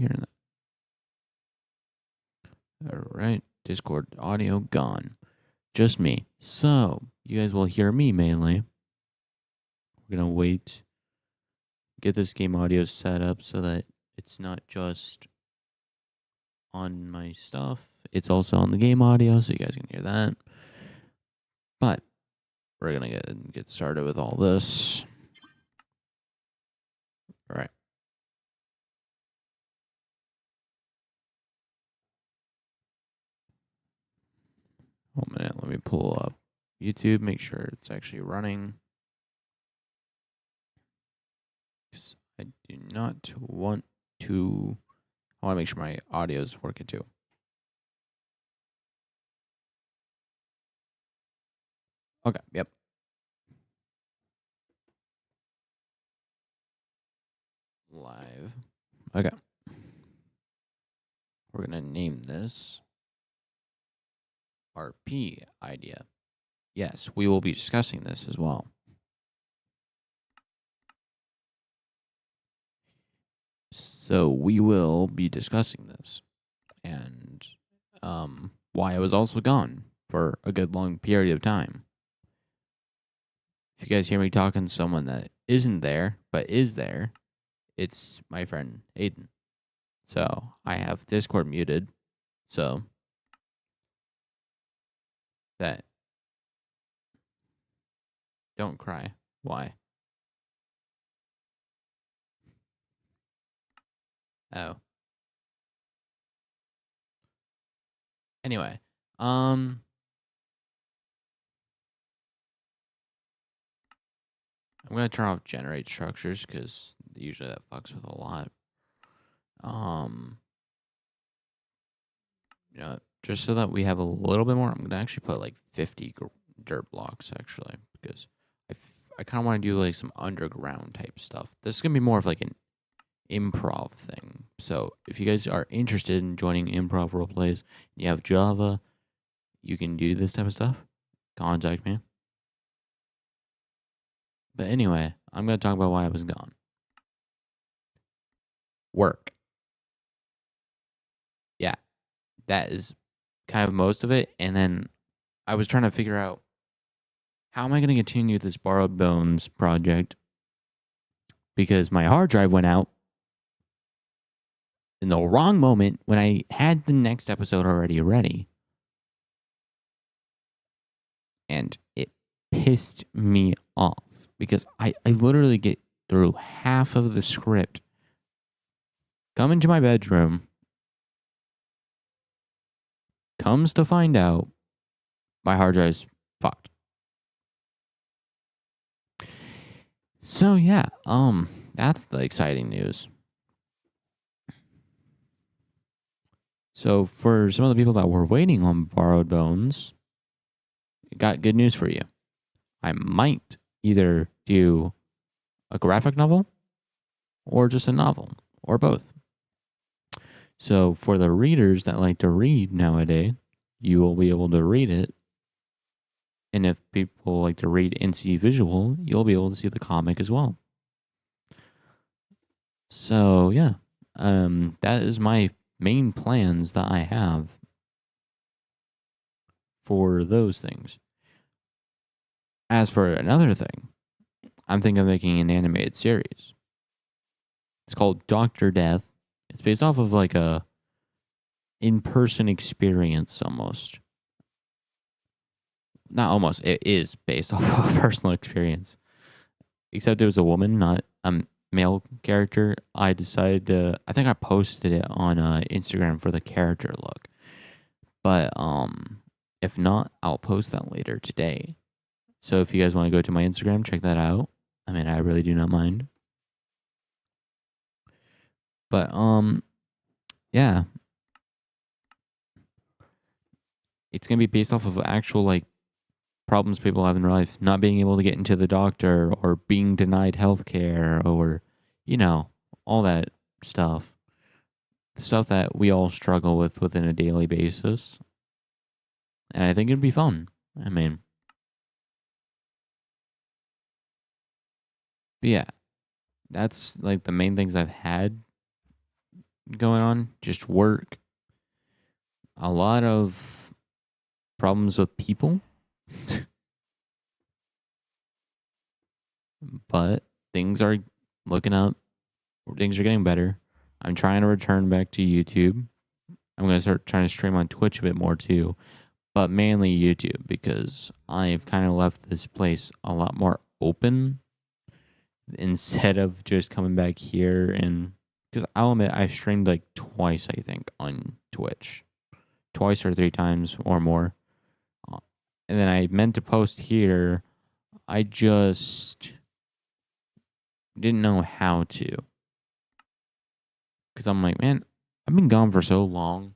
hearing that? All right. Discord audio gone. Just me. So, you guys will hear me mainly. We're going to wait, get this game audio set up so that it's not just on my stuff. It's also on the game audio, so you guys can hear that. But we're going to get started with all this. All right. 1 minute. Let me pull up YouTube, make sure it's actually running. Because I do not want to. I want to make sure my audio is working too. Okay, yep. Live. Okay. We're going to name this RP idea. Yes, we will be discussing this as well. So we will be discussing this and why I was also gone for a good long period of time. If you guys hear me talking to someone that isn't there but is there, it's my friend Aiden. So I have Discord muted, so that don't cry. Why? Oh. Anyway, I'm gonna turn off generate structures because usually that fucks with a lot. You know, just so that we have a little bit more, I'm gonna actually put like 50 dirt blocks actually because I kind of want to do like some underground type stuff. This is gonna be more of like an improv thing. So if you guys are interested in joining improv role plays, you have Java, you can do this type of stuff. Contact me. But anyway, I'm gonna talk about why I was gone. Work. Yeah, that is kind of most of it. And then I was trying to figure out how am I going to continue this Borrowed Bones project because my hard drive went out in the wrong moment when I had the next episode already ready. And it pissed me off because I literally get through half of the script, come into my bedroom, comes to find out my hard drive's fucked. So yeah, that's the exciting news. So for some of the people that were waiting on Borrowed Bones, got good news for you. I might either do a graphic novel or just a novel or both. So for the readers that like to read nowadays, you will be able to read it. And if people like to read and see visual, you'll be able to see the comic as well. So yeah, that is my main plans that I have for those things. As for another thing, I'm thinking of making an animated series. It's called Dr. Death. It's based off of like a in-person experience almost. Not almost, it is based off of a personal experience. Except it was a woman, not a male character. I decided to, I think I posted it on Instagram for the character look. But if not, I'll post that later today. So if you guys want to go to my Instagram, check that out. I mean, I really do not mind. But yeah. It's going to be based off of actual like problems people have in life, not being able to get into the doctor or being denied healthcare or, you know, all that stuff. The stuff that we all struggle with within a daily basis. And I think it'd be fun. I mean, but yeah, that's like the main things I've had going on, just work, a lot of problems with people, but things are looking up. Things are getting better. I'm trying to return back to YouTube. I'm going to start trying to stream on Twitch a bit more too, but mainly YouTube because I've kind of left this place a lot more open instead of just coming back here. And because I'll admit, I've streamed like twice, I think, on Twitch, twice or three times or more. And then I meant to post here. I just didn't know how to. Because I'm like, man, I've been gone for so long.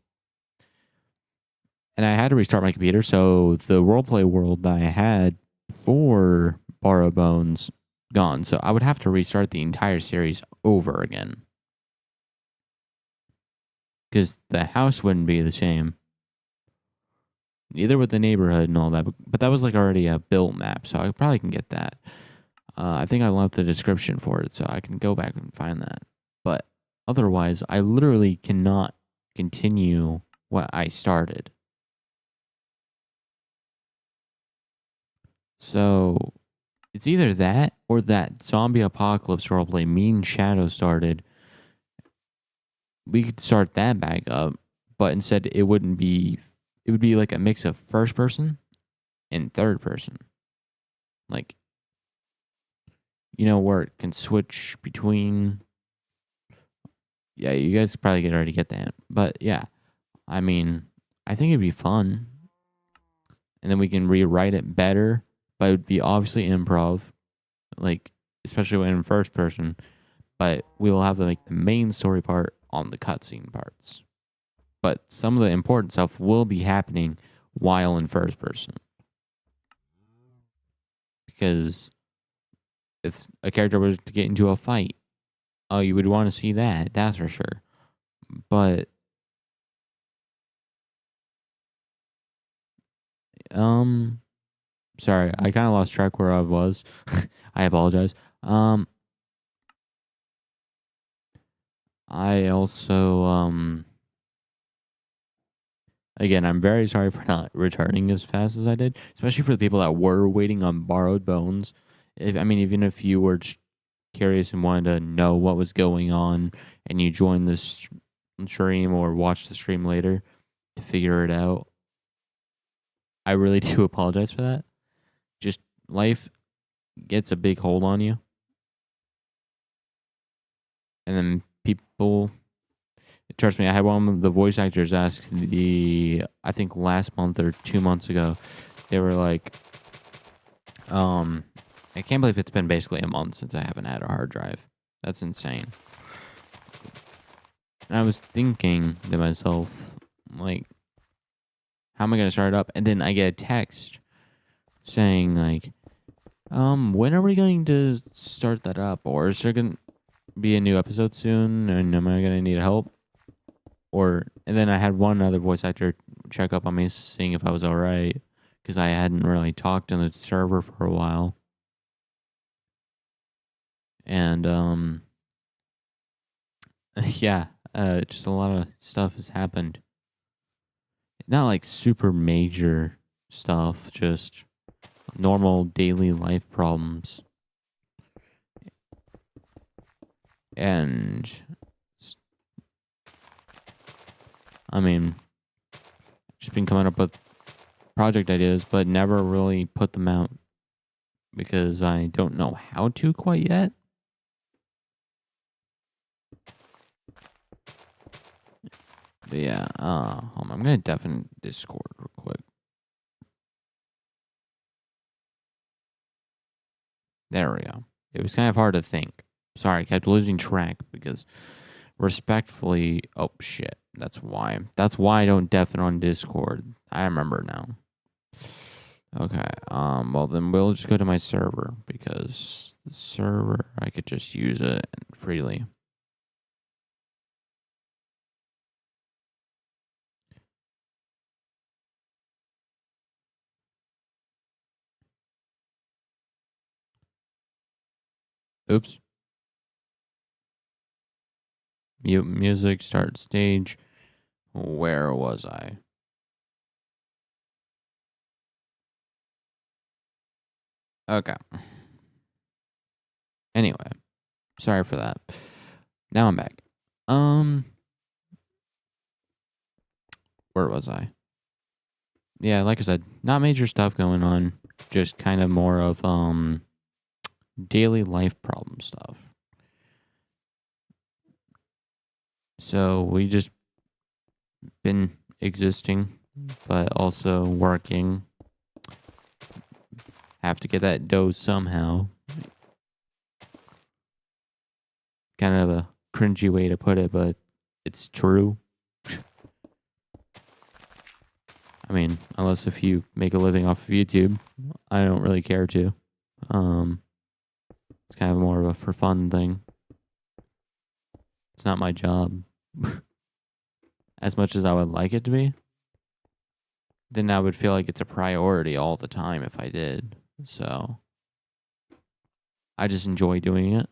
And I had to restart my computer. So the roleplay world that I had for Borrow Bones gone. So I would have to restart the entire series over again. Because the house wouldn't be the same. Neither with the neighborhood and all that. But that was like already a built map. So I probably can get that. I think I left the description for it. So I can go back and find that. But otherwise, I literally cannot continue what I started. So it's either that or that zombie apocalypse roleplay me and Shadow started. We could start that back up, but instead it wouldn't be. It would be like a mix of first person and third person, like where it can switch between. Yeah, you guys probably could already get that, but yeah, I mean, I think it'd be fun, and then we can rewrite it better. But it would be obviously improv, like especially when in first person. But we will have the main story part on the cutscene parts. But some of the important stuff will be happening while in first person. Because if a character was to get into a fight, oh, you would want to see that, that's for sure. But sorry, I kind of lost track where I was. I apologize. I also again, I'm very sorry for not returning as fast as I did, especially for the people that were waiting on Borrowed Bones. Even if you were curious and wanted to know what was going on, and you joined this stream or watched the stream later to figure it out, I really do apologize for that. Just life gets a big hold on you, and then people. Trust me, I had one of the voice actors ask I think last month or 2 months ago, they were like, I can't believe it's been basically a month since I haven't had a hard drive. That's insane. And I was thinking to myself, like, how am I going to start it up? And then I get a text saying, like, when are we going to start that up? Or is there going to be a new episode soon? And am I going to need help? And then I had one other voice actor check up on me, seeing if I was all right, because I hadn't really talked on the server for a while. And, yeah, just a lot of stuff has happened. Not like super major stuff, just normal daily life problems. And just been coming up with project ideas, but never really put them out because I don't know how to quite yet. But yeah, I'm gonna deafen Discord real quick. There we go. It was kind of hard to think. Sorry, I kept losing track because respectfully, oh shit, that's why. That's why I don't deafen on Discord. I remember now. Okay, well then we'll just go to my server because the server, I could just use it freely. Oops. Mute music, start stage. Where was I? Okay. Anyway, sorry for that. Now I'm back. Where was I? Yeah, like I said, not major stuff going on. Just kind of more of daily life problem stuff. So we just been existing, but also working. Have to get that dough somehow. Kind of a cringy way to put it, but it's true. I mean, unless if you make a living off of YouTube, I don't really care to. It's kind of more of a for fun thing. It's not my job. As much as I would like it to be, then I would feel like it's a priority all the time if I did. So I just enjoy doing it.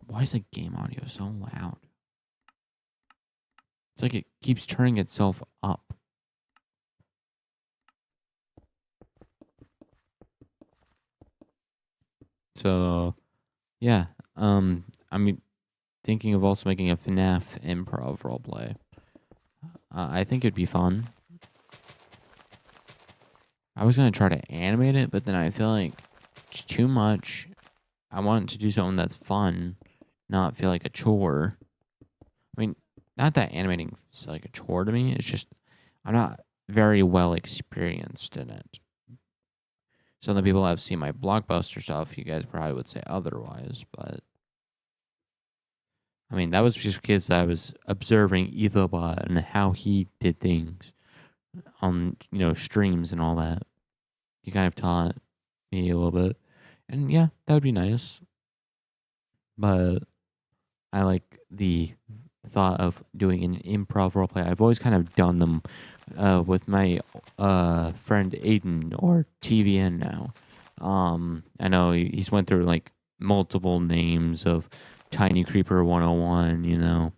Why is the game audio so loud? It's like it keeps turning itself up. So, yeah. I'm thinking of also making a FNAF improv roleplay. I think it'd be fun. I was gonna try to animate it, but then I feel like it's too much. I want to do something that's fun, not feel like a chore. I mean, not that animating is like a chore to me. It's just I'm not very well experienced in it. Some of the people that have seen my Blockbuster stuff, you guys probably would say otherwise, but I mean, that was just because I was observing Ethelbot and how he did things on, streams and all that. He kind of taught me a little bit. And yeah, that would be nice. But I like the thought of doing an improv roleplay. I've always kind of done them with my friend Aiden, or TVN now. I know he's went through like multiple names of Tiny Creeper 101,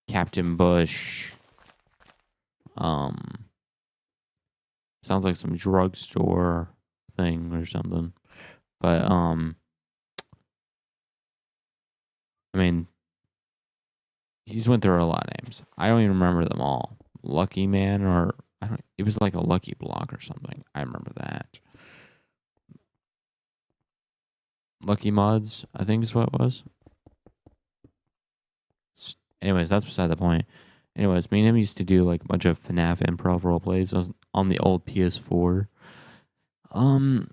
Captain Bush, sounds like some drugstore thing or something. But I mean, he's went through a lot of names. I don't even remember them all. Lucky Man, or I don't. It was like a Lucky Block or something. I remember that. Lucky Mods, I think is what it was. Anyways, that's beside the point. Anyways, me and him used to do like a bunch of FNAF improv role plays on the old PS4. I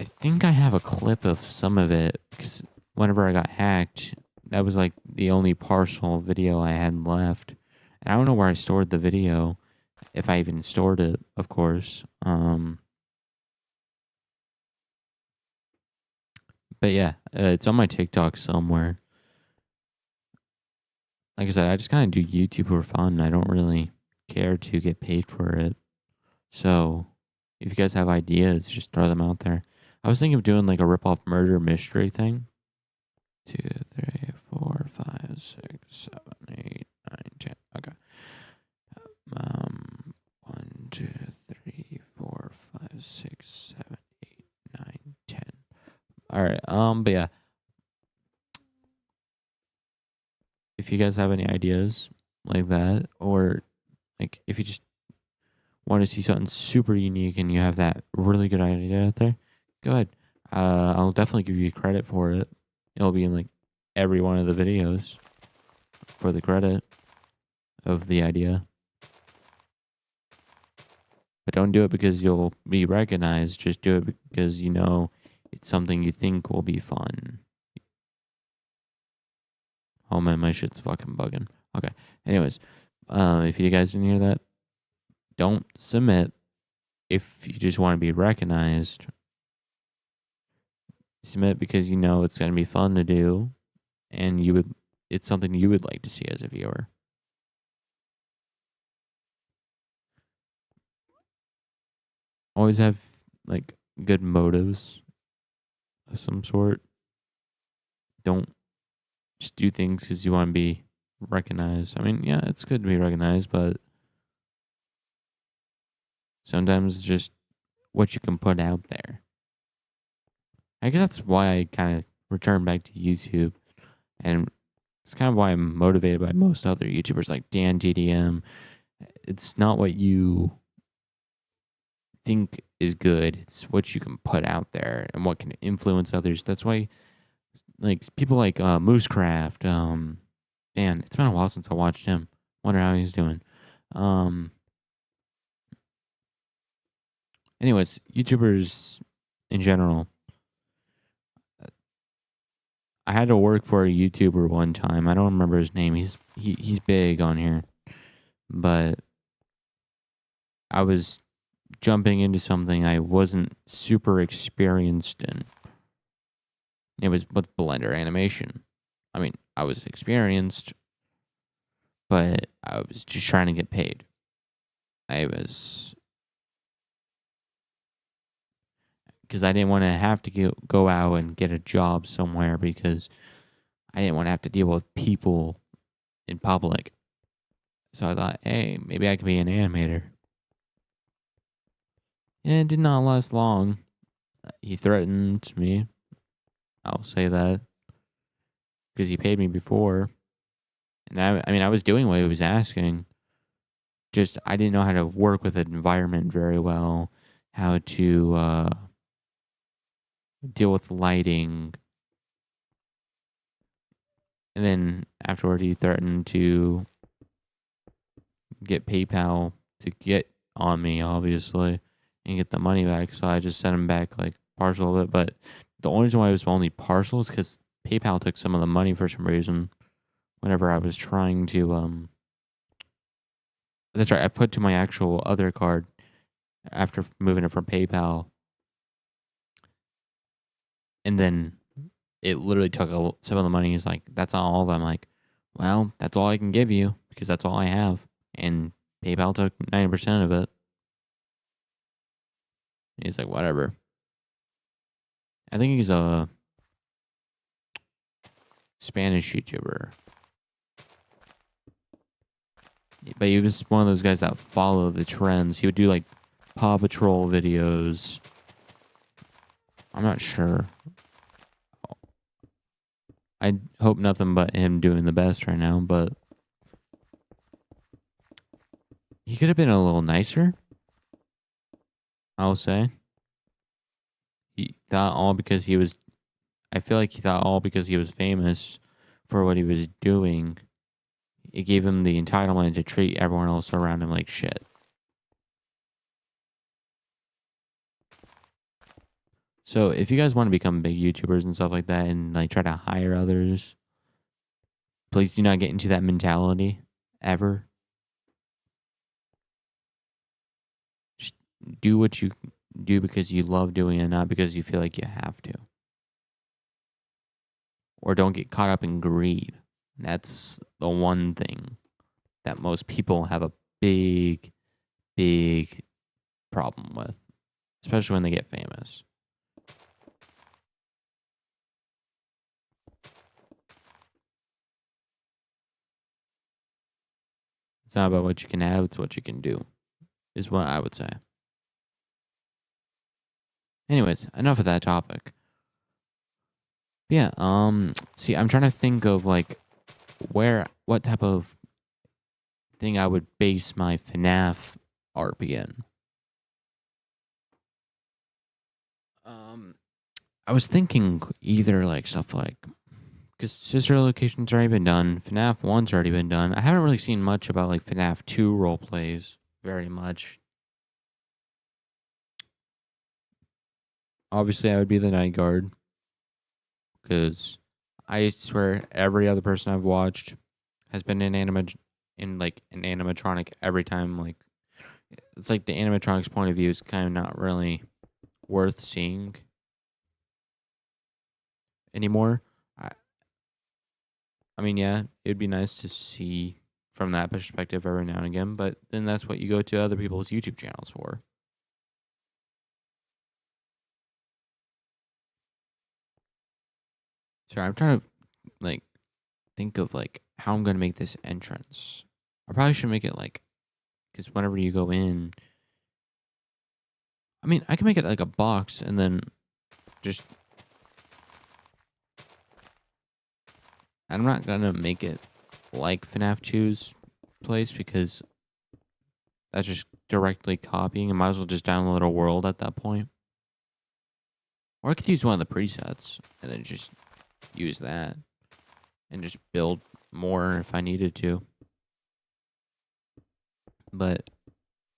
think I have a clip of some of it because whenever I got hacked, that was like the only partial video I had left. And I don't know where I stored the video, if I even stored it, of course. But yeah, it's on my TikTok somewhere. Like I said, I just kind of do YouTube for fun. I don't really care to get paid for it. So if you guys have ideas, just throw them out there. I was thinking of doing like a rip-off murder mystery thing. 2, 3, 4, 5, 6, 7, 8, 9, 10. Okay. 1, 2, 3, 4, 5, 6, 7, 8, 9, 10. All right. But yeah. If you guys have any ideas like that, or like if you just want to see something super unique and you have that really good idea out there, go ahead. I'll definitely give you credit for it. It'll be in like every one of the videos for the credit of the idea. But don't do it because you'll be recognized. Just do it because you know it's something you think will be fun. Oh man, my shit's fucking bugging. Okay. Anyways, if you guys didn't hear that, don't submit if you just want to be recognized. Submit because you know it's going to be fun to do, and it's something you would like to see as a viewer. always have like good motives of some sort. Don't just do things because you want to be recognized. I mean, yeah, it's good to be recognized, but sometimes just what you can put out there. I guess that's why I kind of return back to YouTube, and it's kind of why I'm motivated by most other YouTubers like Dan DDM. It's not what you think is good; it's what you can put out there and what can influence others. That's why, like people like Moosecraft. Man, it's been a while since I watched him. Wonder how he's doing. Um, anyways, YouTubers in general. I had to work for a YouTuber one time. I don't remember his name. He's big on here, but I was jumping into something I wasn't super experienced in. It was with Blender animation. I mean, I was experienced, but I was just trying to get paid. I was because I didn't want to have to go out and get a job somewhere because I didn't want to have to deal with people in public. So I thought, hey, maybe I could be an animator. And it did not last long. He threatened me. I'll say that because he paid me before, and I mean, I was doing what he was asking. Just I didn't know how to work with the environment very well, how to deal with lighting, and then afterward he threatened to get PayPal to get on me, obviously, and get the money back. So I just sent him back like partial of it, but the only reason why it was only partial is because PayPal took some of the money for some reason. Whenever I was trying to that's right, I put to my actual other card after moving it from PayPal, and then it literally took some of the money. He's like, "That's not all of it." I'm like, "Well, that's all I can give you because that's all I have," and PayPal took 90% of it. And he's like, "Whatever." I think he's a Spanish YouTuber, but he was one of those guys that follow the trends. He would do like Paw Patrol videos. I'm not sure. I hope nothing but him doing the best right now, but he could have been a little nicer, I'll say. He thought all because he was, I feel like he thought all because he was famous for what he was doing, it gave him the entitlement to treat everyone else around him like shit. So if you guys want to become big YouTubers and stuff like that and like try to hire others, please do not get into that mentality ever. Just do what you do because you love doing it, not because you feel like you have to. Or don't get caught up in greed. That's the one thing that most people have a big, big problem with, especially when they get famous. It's not about what you can have, it's what you can do, is what I would say. Anyways, enough of that topic. Yeah, see, I'm trying to think of like what type of thing I would base my FNAF RP in. I was thinking either like stuff like because Sister Location's already been done, FNAF 1's already been done. I haven't really seen much about like FNAF 2 role plays very much. Obviously, I would be the night guard because I swear every other person I've watched has been in like an animatronic every time. Like it's like the animatronic's point of view is kind of not really worth seeing anymore. I, I mean, yeah, it'd be nice to see from that perspective every now and again, but then that's what you go to other people's YouTube channels for. Sorry, I'm trying to like think of like how I'm gonna make this entrance. I probably should make it like because whenever you go in, I mean, I can make it like a box and then just. I'm not gonna make it like FNAF 2's place because that's just directly copying. I might as well just download a world at that point. Or I could use one of the presets and then just use that and just build more if I needed to. But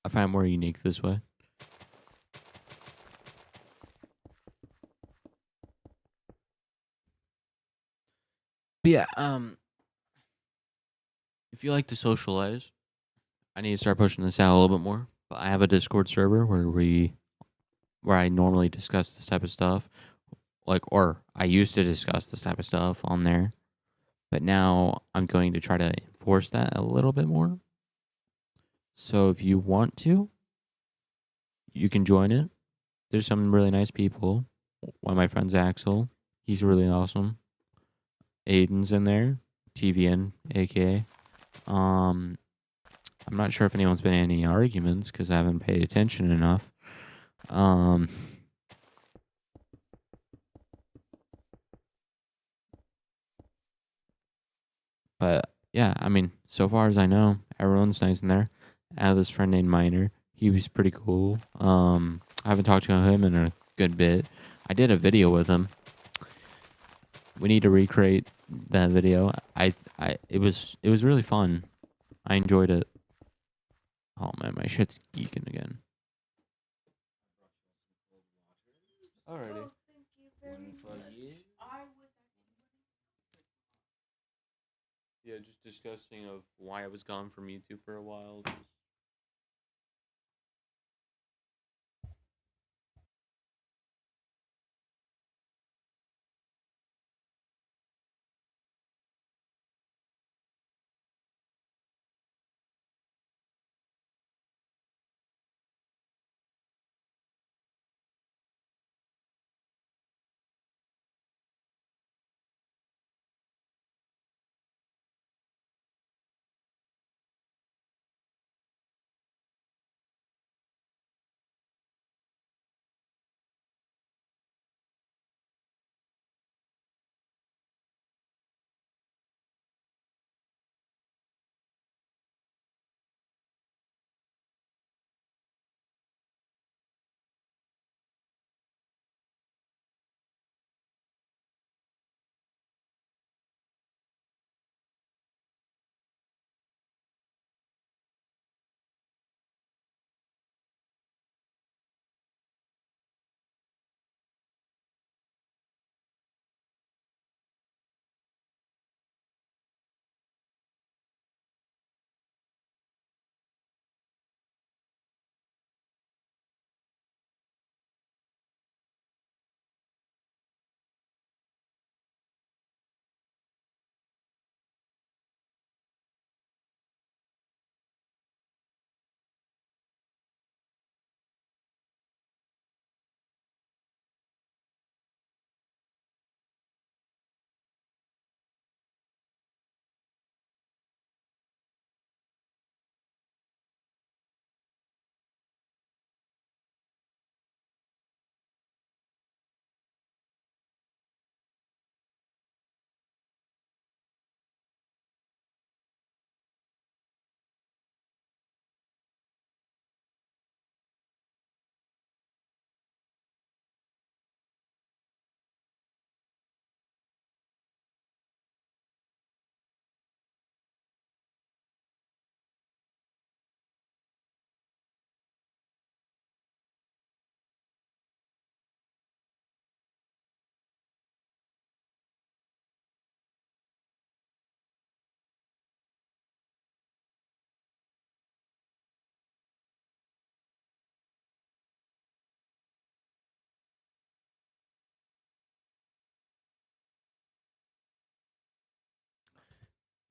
I find it more unique this way. But yeah, if you like to socialize, I need to start pushing this out a little bit more. But I have a Discord server where I normally discuss this type of stuff. Or I used to discuss this type of stuff on there. But now I'm going to try to enforce that a little bit more. So if you want to, you can join it. There's some really nice people. One of my friends, Axel, he's really awesome. Aiden's in there, TVN, aka. I'm not sure if anyone's been in any arguments because I haven't paid attention enough. But yeah, I mean, so far as I know, everyone's nice in there. I have this friend named Miner. He was pretty cool. I haven't talked to him in a good bit. I did a video with him. We need to recreate that video. It was really fun. I enjoyed it. Oh man, my shit's geeking again. Alrighty. Yeah, just discussing of why I was gone from YouTube for a while.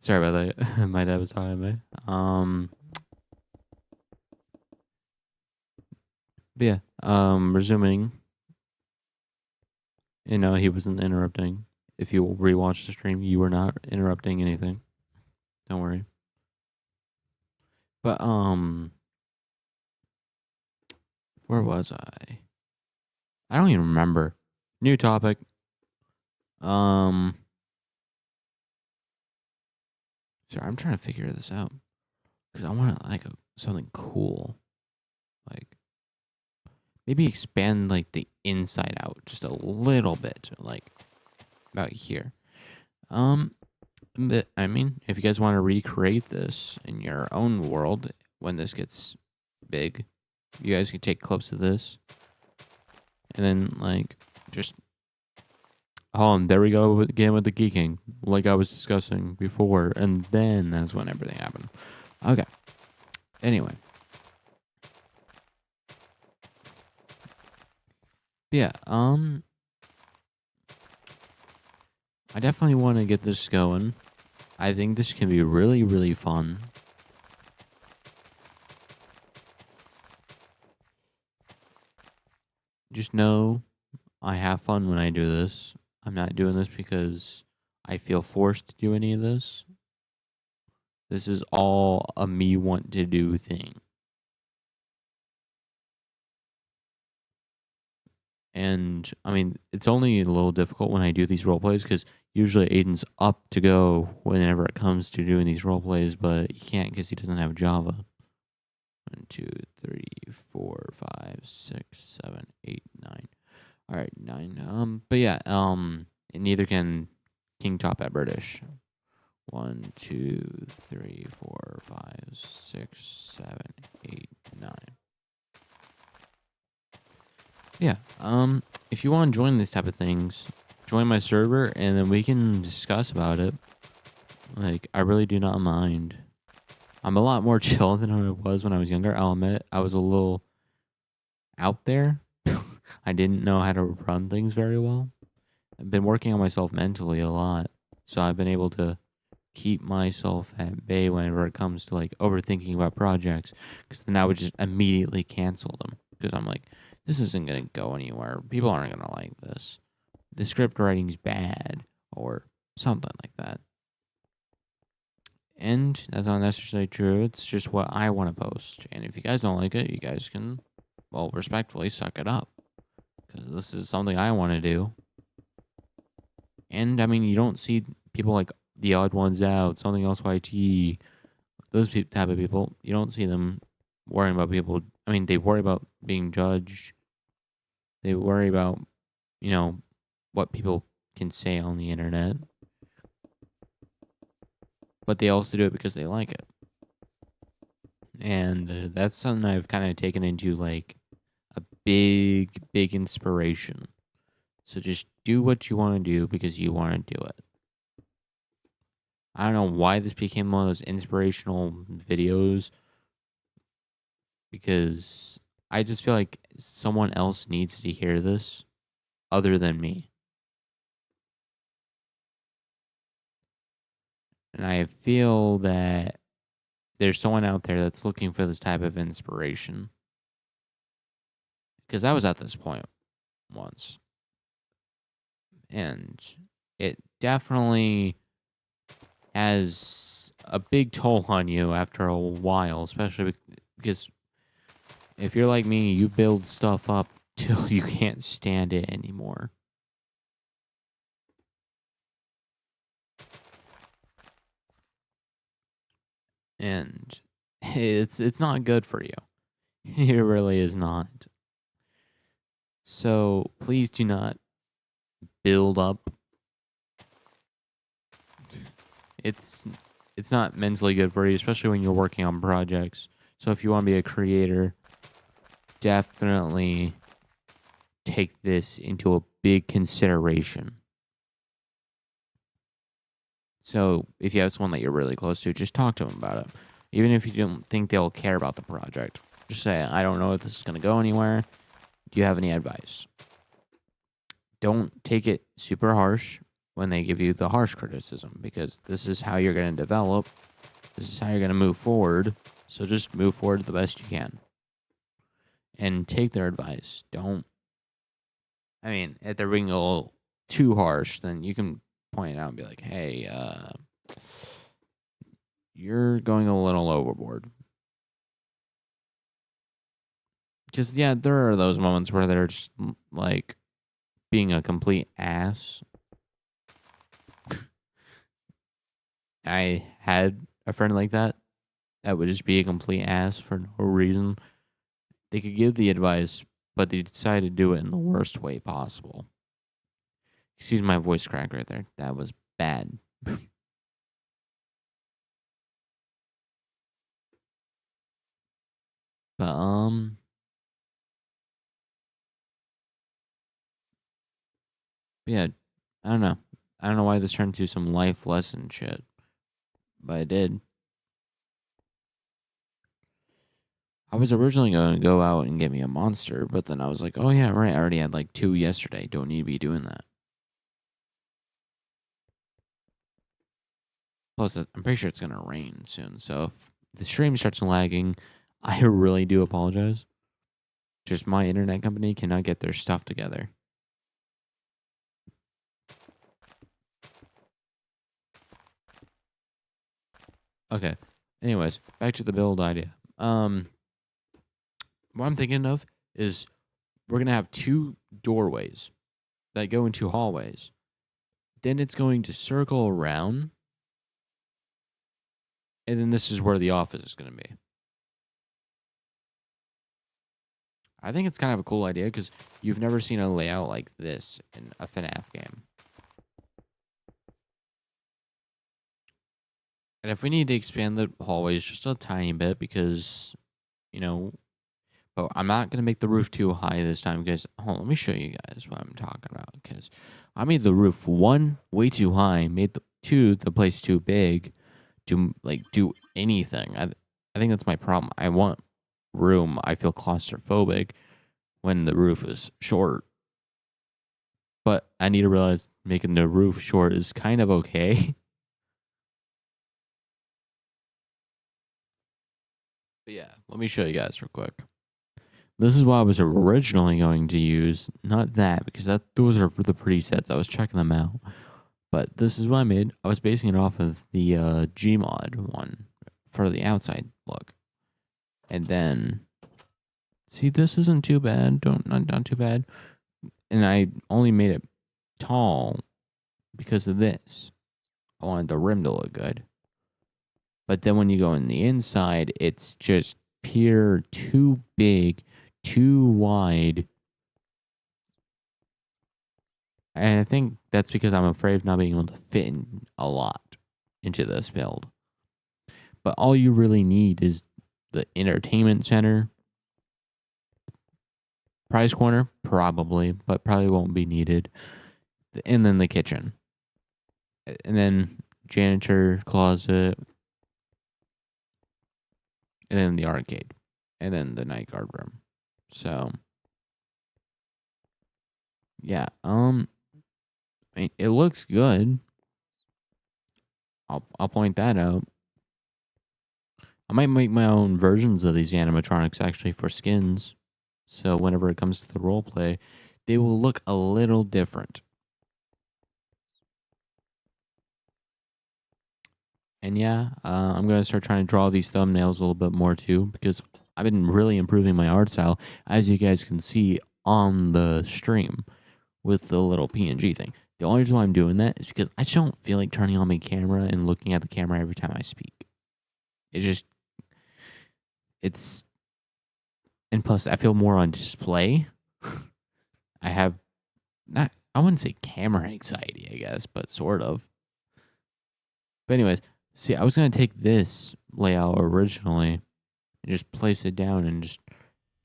Sorry about that. My dad was talking to me. But yeah, resuming. He wasn't interrupting. If you rewatch the stream, you were not interrupting anything. Don't worry. But where was I? I don't even remember. New topic. Sorry, I'm trying to figure this out because I want like something cool, like maybe expand like the inside out just a little bit, like about here. But I mean, if you guys want to recreate this in your own world when this gets big, you guys can take clips of this and then like just there we go again with the geeking, like I was discussing before, and then that's when everything happened. Okay. Anyway. Yeah, I definitely want to get this going. I think this can be really, really fun. Just know I have fun when I do this. I'm not doing this because I feel forced to do any of this. This is all a me want to do thing. And I mean, it's only a little difficult when I do these role plays because usually Aiden's up to go whenever it comes to doing these role plays, but he can't because he doesn't have Java. 1, 2, 3, 4, 5, 6, 7, 8, 9. All right, 9. But yeah, and neither can King Top at British. 1, 2, 3, 4, 5, 6, 7, 8, 9. Yeah. If you want to join these type of things, join my server and then we can discuss about it. Like, I really do not mind. I'm a lot more chill than I was when I was younger. I'll admit I was a little out there. I didn't know how to run things very well. I've been working on myself mentally a lot. So I've been able to keep myself at bay whenever it comes to like overthinking about projects. Because then I would just immediately cancel them. Because I'm like, this isn't going to go anywhere. People aren't going to like this. The script writing's bad. Or something like that. And that's not necessarily true. It's just what I want to post. And if you guys don't like it, you guys can, well, respectfully suck it up. Because this is something I want to do. And, I mean, you don't see people like the Odd Ones Out, Something Else YT, those type of people. You don't see them worrying about people. I mean, they worry about being judged. They worry about, you know, what people can say on the internet. But they also do it because they like it. And that's something I've kind of taken into like a big, big inspiration. So just do what you want to do because you want to do it. I don't know why this became one of those inspirational videos because I just feel like someone else needs to hear this other than me. And I feel that there's someone out there that's looking for this type of inspiration. Because I was at this point once. And it definitely has a big toll on you after a while, especially because if you're like me, you build stuff up till you can't stand it anymore. And it's not good for you. It really is not. So please do not build up. It's not mentally good for you, especially when you're working on projects. So if you want to be a creator, definitely take this into a big consideration. So if you have someone that you're really close to, just talk to them about it. Even if you don't think they'll care about the project. Just say, I don't know if this is going to go anywhere. Do you have any advice? Don't take it super harsh when they give you the harsh criticism, because this is how you're going to develop. This is how you're going to move forward. So just move forward the best you can. And take their advice. Don't. I mean, if they're being a little too harsh, then you can point it out and be like, hey, you're going a little overboard. Because, yeah, there are those moments where they're just, like, being a complete ass. I had a friend like that would just be a complete ass for no reason. They could give the advice, but they decided to do it in the worst way possible. Excuse my voice crack right there. That was bad. But yeah, I don't know. I don't know why this turned into some life lesson shit, but it did. I was originally going to go out and get me a monster, but then I was like, oh yeah, right. I already had like 2 yesterday. Don't need to be doing that. Plus, I'm pretty sure it's going to rain soon. So if the stream starts lagging, I really do apologize. Just my internet company cannot get their stuff together. Okay. Anyways, back to the build idea. What I'm thinking of is we're going to have 2 doorways that go into hallways. Then it's going to circle around. And then this is where the office is going to be. I think it's kind of a cool idea because you've never seen a layout like this in a FNAF game. And if we need to expand the hallways just a tiny bit because, you know, but I'm not going to make the roof too high this time because, hold on, let me show you guys what I'm talking about because I made the roof, 1, way too high, made the 2, the place too big to, like, do anything. I think that's my problem. I want room. I feel claustrophobic when the roof is short. But I need to realize making the roof short is kind of okay. But yeah, let me show you guys real quick. This is what I was originally going to use. Not that, because those are the presets. I was checking them out. But this is what I made. I was basing it off of the Gmod one for the outside look. And then, see, this isn't too bad. Not too bad. And I only made it tall because of this. I wanted the rim to look good. But then when you go in the inside, it's just pure too big, too wide. And I think that's because I'm afraid of not being able to fit in a lot into this build. But all you really need is the entertainment center. Prize corner, probably, but probably won't be needed. And then the kitchen. And then janitor closet. And then the arcade. And then the night guard room. So, yeah, I mean, it looks good. I'll point that out. I might make my own versions of these animatronics actually for skins. So whenever it comes to the roleplay, they will look a little different. And yeah, I'm going to start trying to draw these thumbnails a little bit more too because I've been really improving my art style, as you guys can see on the stream with the little PNG thing. The only reason why I'm doing that is because I just don't feel like turning on my camera and looking at the camera every time I speak. And plus I feel more on display. I have I wouldn't say camera anxiety, I guess, but sort of. But anyways, see, I was going to take this layout originally and just place it down and just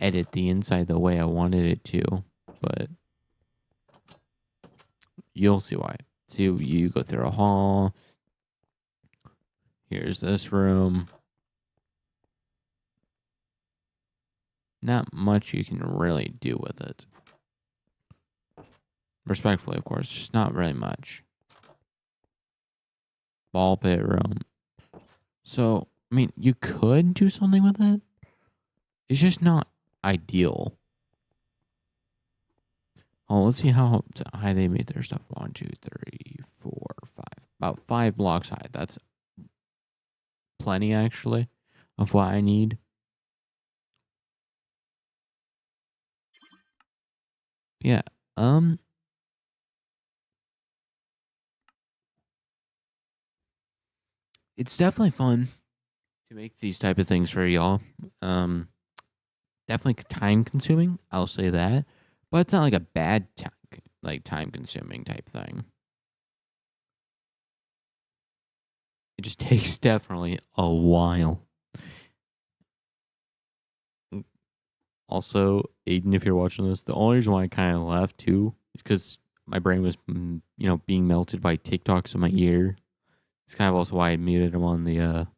edit the inside the way I wanted it to, but you'll see why. See, you go through a hall. Here's this room. Not much you can really do with it. Respectfully, of course, just not really much. Ball pit room. So, I mean, you could do something with it. It's just not ideal. Oh, let's see how high they made their stuff. 1, 2, 3, 4, about 5 blocks high. That's plenty, actually, of what I need. Yeah. It's definitely fun to make these type of things for y'all. Definitely time consuming. I'll say that, but it's not like a bad time consuming type thing. It just takes definitely a while. Also, Aiden, if you're watching this, the only reason why I kind of left too is because my brain was, being melted by TikToks in my ear. It's kind of also why I muted him on the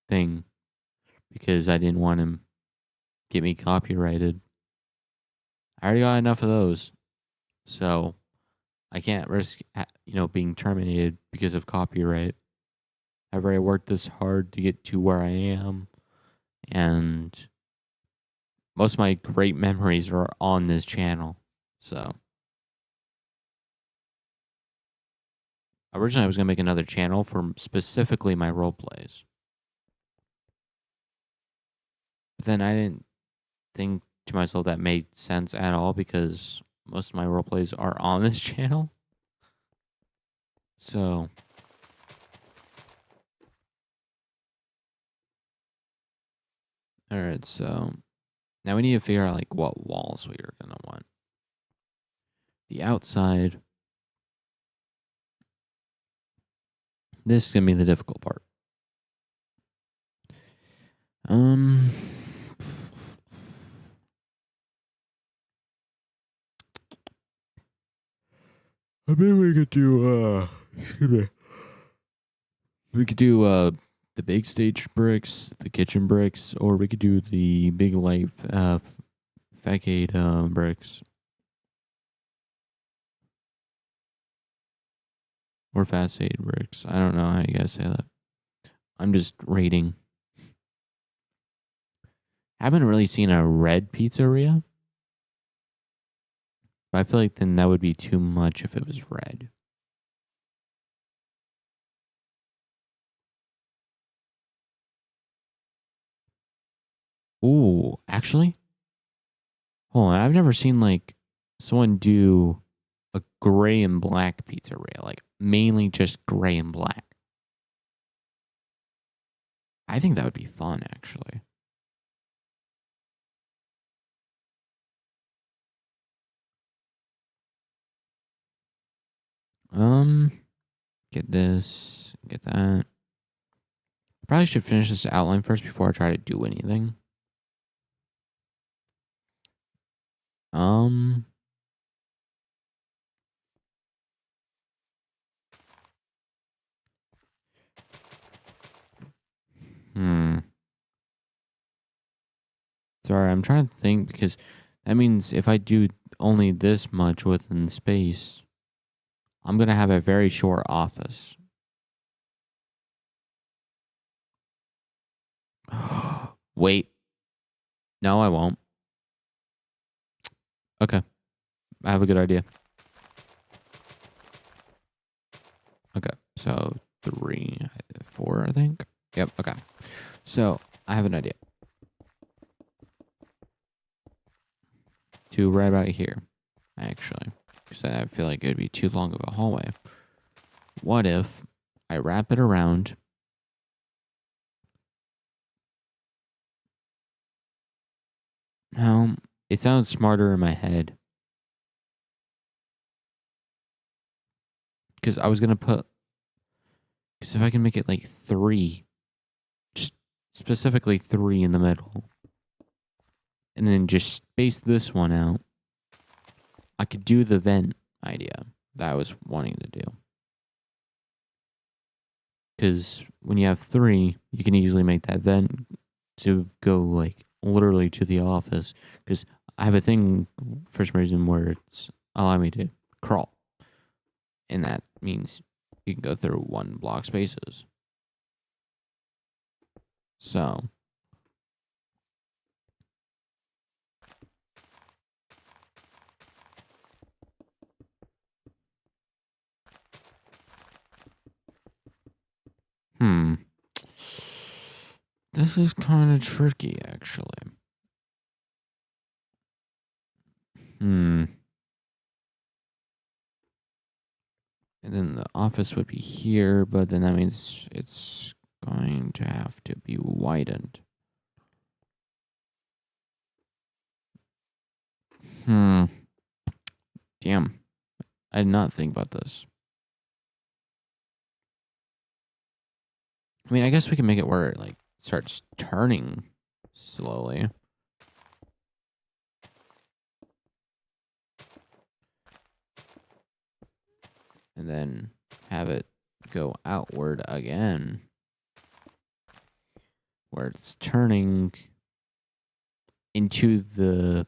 thing, because I didn't want him get me copyrighted. I already got enough of those, so I can't risk, being terminated because of copyright. I've already worked this hard to get to where I am, and most of my great memories are on this channel. So originally I was going to make another channel for specifically my role plays. But then I didn't think to myself that made sense at all, because most of my role plays are on this channel. So alright, so now we need to figure out like what walls we are going to want. The outside. This is going to be the difficult part. I bet we could do excuse me. We could do the big stage bricks, the kitchen bricks, or we could do the big life facade bricks. Or facade bricks. I don't know how you guys say that. I'm just rating. Haven't really seen a red pizzeria. But I feel like then that would be too much if it was red. Ooh, actually? Hold on, I've never seen like someone do a gray and black pizzeria. Like mainly just gray and black. I think that would be fun, actually. Get this, get that. Probably should finish this outline first before I try to do anything. Um, hmm. Sorry, I'm trying to think, because that means if I do only this much within space, I'm gonna have a very short office. Wait, no, I won't. Okay, I have a good idea. Okay, so 3, 4, I think. Yep. Okay, so I have an idea. 2 right about here, actually, because I feel like it'd be too long of a hallway. What if I wrap it around? No, it sounds smarter in my head. Because I was going to put. Because if I can make it like 3, just specifically 3 in the middle, and then just space this one out, I could do the vent idea that I was wanting to do. Because when you have 3, you can easily make that vent to go like literally to the office. Because I have a thing for some reason where it's allowing me to crawl, and that means you can go through 1 block spaces. So Hmm. This is kind of tricky, actually. Hmm. And then the office would be here, but then that means it's going to have to be widened. Hmm. Damn. I did not think about this. I mean, I guess we can make it where it like starts turning slowly. And then have it go outward again. Where it's turning into the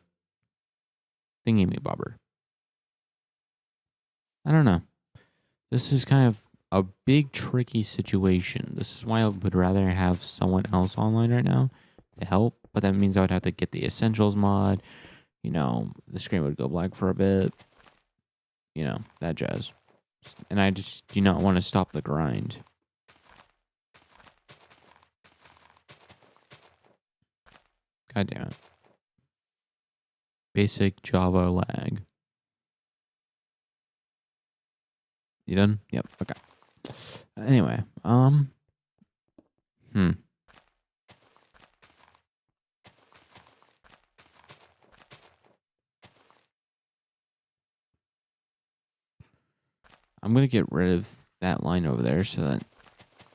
thingy-me-bobber. I don't know. This is kind of a big, tricky situation. This is why I would rather have someone else online right now to help. But that means I would have to get the Essentials mod. You know, the screen would go black for a bit. You know, that jazz. And I just do not want to stop the grind. God damn it. Basic Java lag. You done? Yep. Okay. Anyway, hmm. I'm gonna get rid of that line over there so that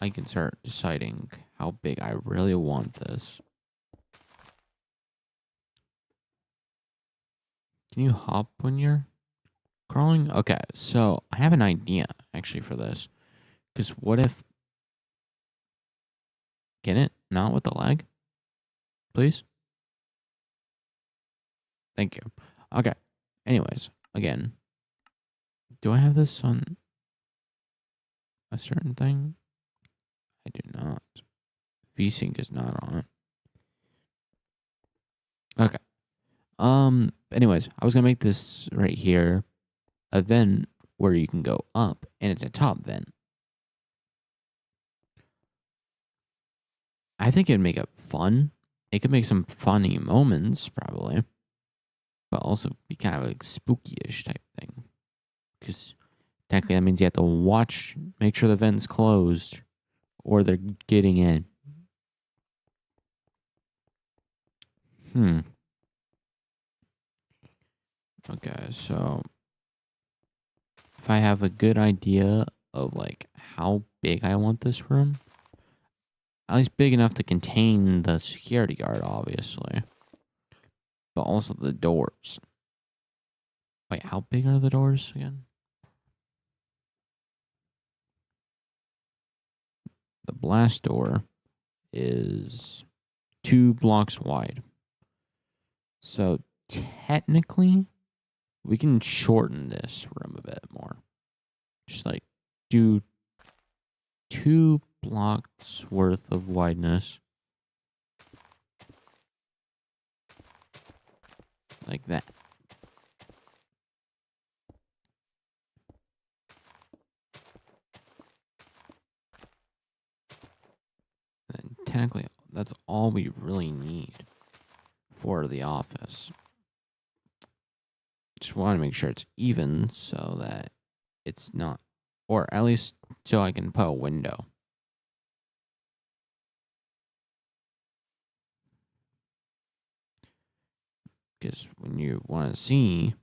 I can start deciding how big I really want this. Can you hop when you're crawling? Okay, so I have an idea actually for this. Because what if. Can it? Not with the lag? Please? Thank you. Okay. Anyways, again, do I have this on a certain thing? I do not. VSync is not on it. Okay. Anyways, I was gonna make this right here a vent where you can go up, and it's a top vent. I think it'd make it fun. It could make some funny moments, probably, but also be kind of like spooky-ish type thing. Because technically, that means you have to watch, make sure the vent's closed, or they're getting in. Hmm. Okay, so if I have a good idea of like how big I want this room, at least big enough to contain the security guard, obviously, but also the doors. Wait, how big are the doors again? The blast door is 2 blocks wide. So technically, we can shorten this room a bit more. Just like do 2 blocks worth of wideness. Like that. And technically, that's all we really need for the office. Just want to make sure it's even so that it's not, or at least so I can put a window. Because when you want to see,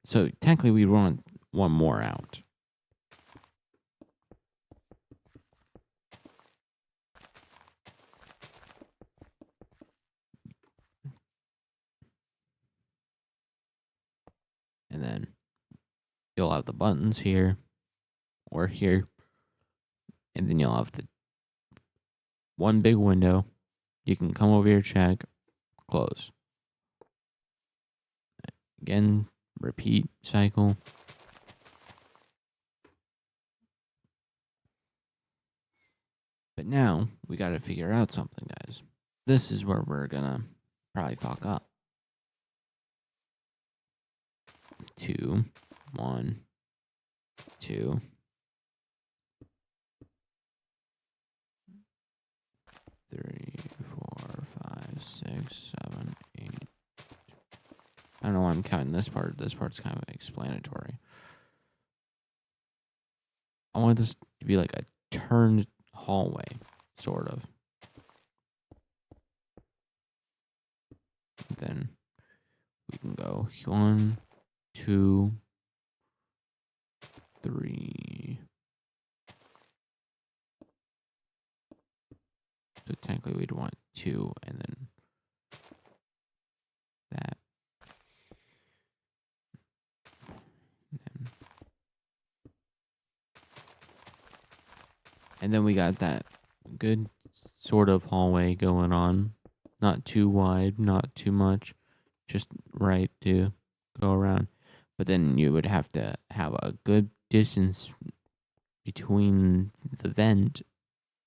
so technically we want one more out. And then you'll have the buttons here or here. And then you'll have the one big window. You can come over here, check, close. Again, repeat cycle. But now we got to figure out something, guys. This is where we're gonna probably fuck up. 2, 1, 2. 6, 7, 8. I don't know why I'm counting this part. This part's kind of explanatory. I want this to be like a turned hallway, sort of. Then we can go 1, 2, 3. So technically we'd want 2 and then that. And then we got that good sort of hallway going on. Not too wide, not too much. Just right to go around. But then you would have to have a good distance between the vent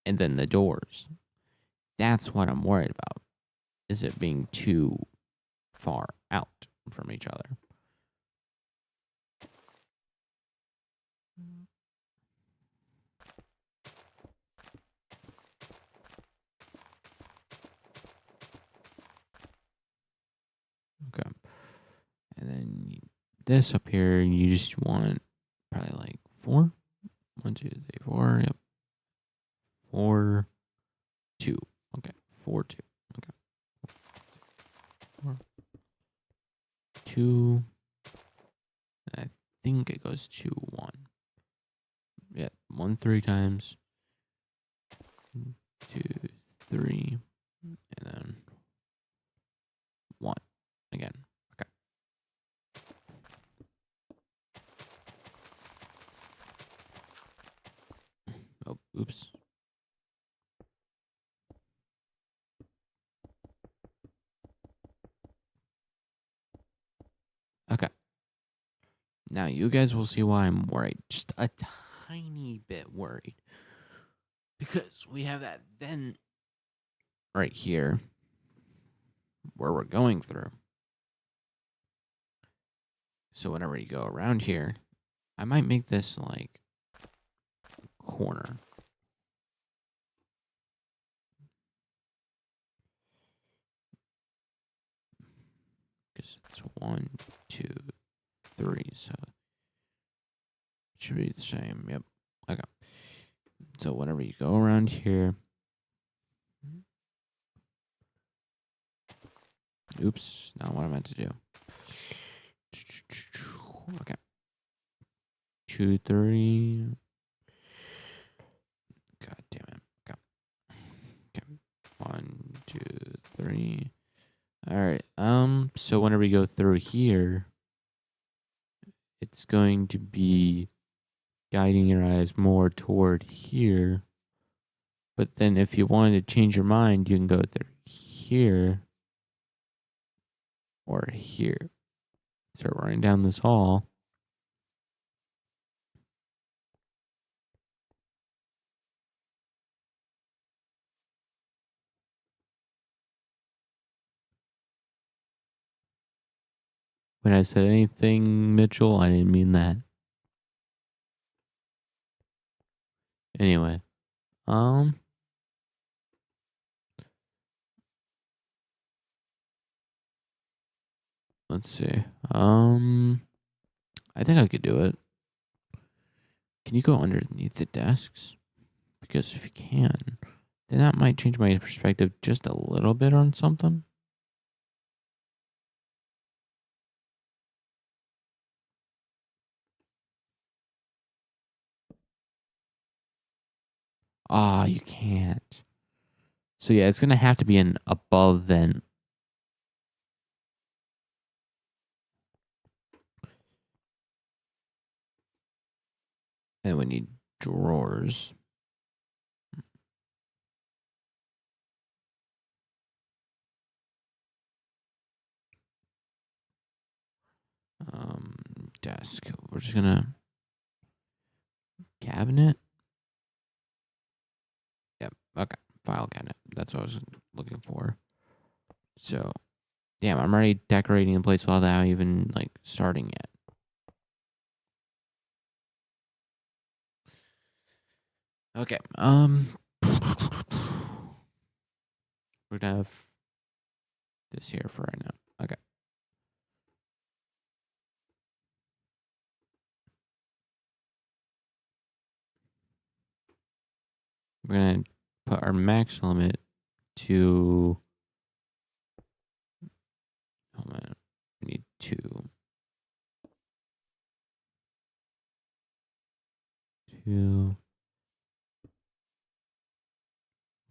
and then the doors. That's what I'm worried about. Is it being too far out from each other? Okay. And then this up here, you just want probably like 4. 1, 2, 3, 4. Yep. 4, 2. Okay. 4, 2. Okay. 4, 2. I think it goes 2, 1. Yeah. 1, 3 times. 2, 3. And then 1 again. Okay. Oh, oops. Okay. Now you guys will see why I'm worried. Just a tiny bit worried. Because we have that vent right here where we're going through. So whenever you go around here, I might make this like corner. Because it's 1, 2, 3. So it should be the same. Yep. Okay. So whenever you go around here. Oops. Not what I meant to do. Okay. 2, 3. God damn it. Okay. 1, 2, 3. All right. So whenever you go through here, it's going to be guiding your eyes more toward here. But then if you wanted to change your mind, you can go through here or here. Start running down this hall. When I said anything, Mitchell, I didn't mean that. Anyway, let's see. I think I could do it. Can you go underneath the desks? Because if you can, then that might change my perspective just a little bit on something. Ah, you can't. So yeah, it's gonna have to be an above vent. And we need drawers. Desk. We're just gonna cabinet. Yep. Okay. File cabinet. That's what I was looking for. So, damn, I'm already decorating the place without even like starting yet. Okay. We're gonna have this here for right now. Okay. We're going to put our max limit to, oh man, we need 2. 2.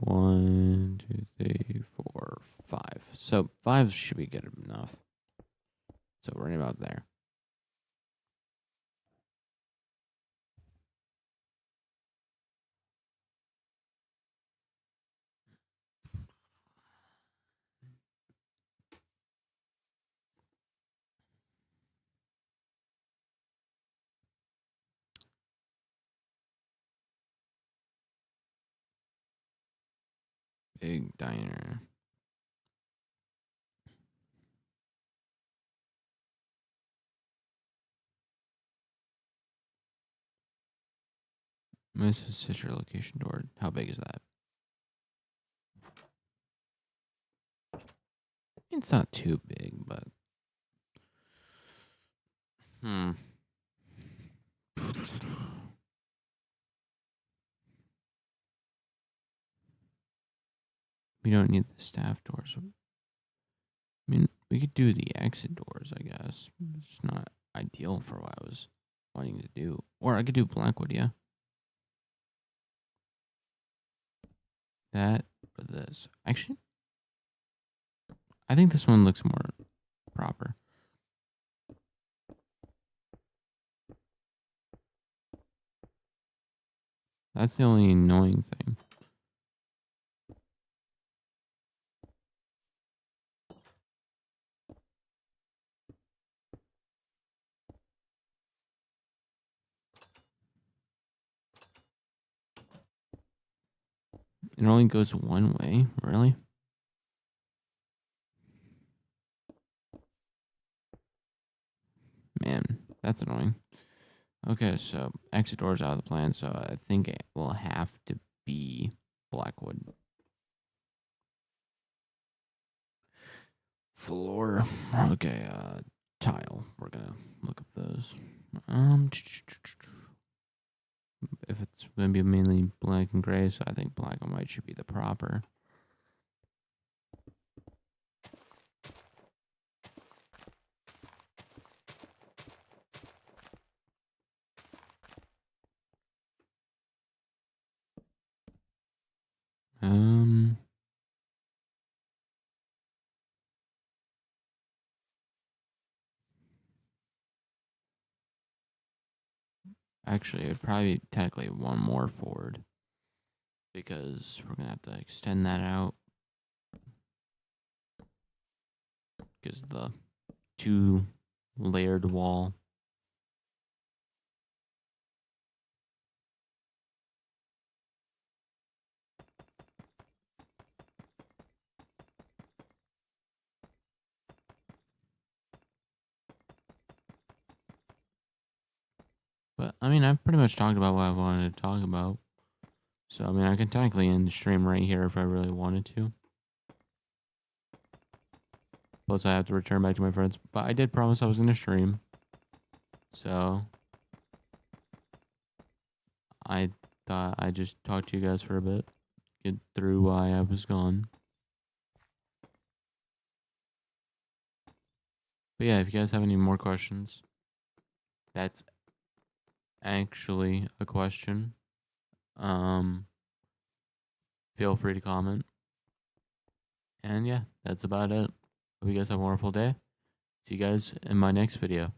1, 2, 3, 4, 5. So 5 should be good enough. So we're about there. Big diner. Mrs. Sister location door. How big is that? It's not too big, but we don't need the staff doors. I mean, we could do the exit doors, I guess. It's not ideal for what I was wanting to do. Or I could do Blackwood, yeah. That or this. Actually, I think this one looks more proper. That's the only annoying thing. It only goes one way, really? Man, that's annoying. Okay, so exit doors out of the plan, so I think it will have to be Blackwood. Floor. Okay, tile. We're gonna look up those. If it's gonna be mainly black and gray, so I think black and white should be the proper. Actually, it'd probably be technically one more forward because we're gonna have to extend that out because the 2-layered wall. But I mean, I've pretty much talked about what I wanted to talk about. So I mean, I can technically end the stream right here if I really wanted to. Plus, I have to return back to my friends. But I did promise I was going to stream. So I thought I'd just talk to you guys for a bit. Get through why I was gone. But yeah, if you guys have any more questions, that's actually a question. Feel free to comment. And yeah, that's about it. Hope you guys have a wonderful day. See you guys in my next video.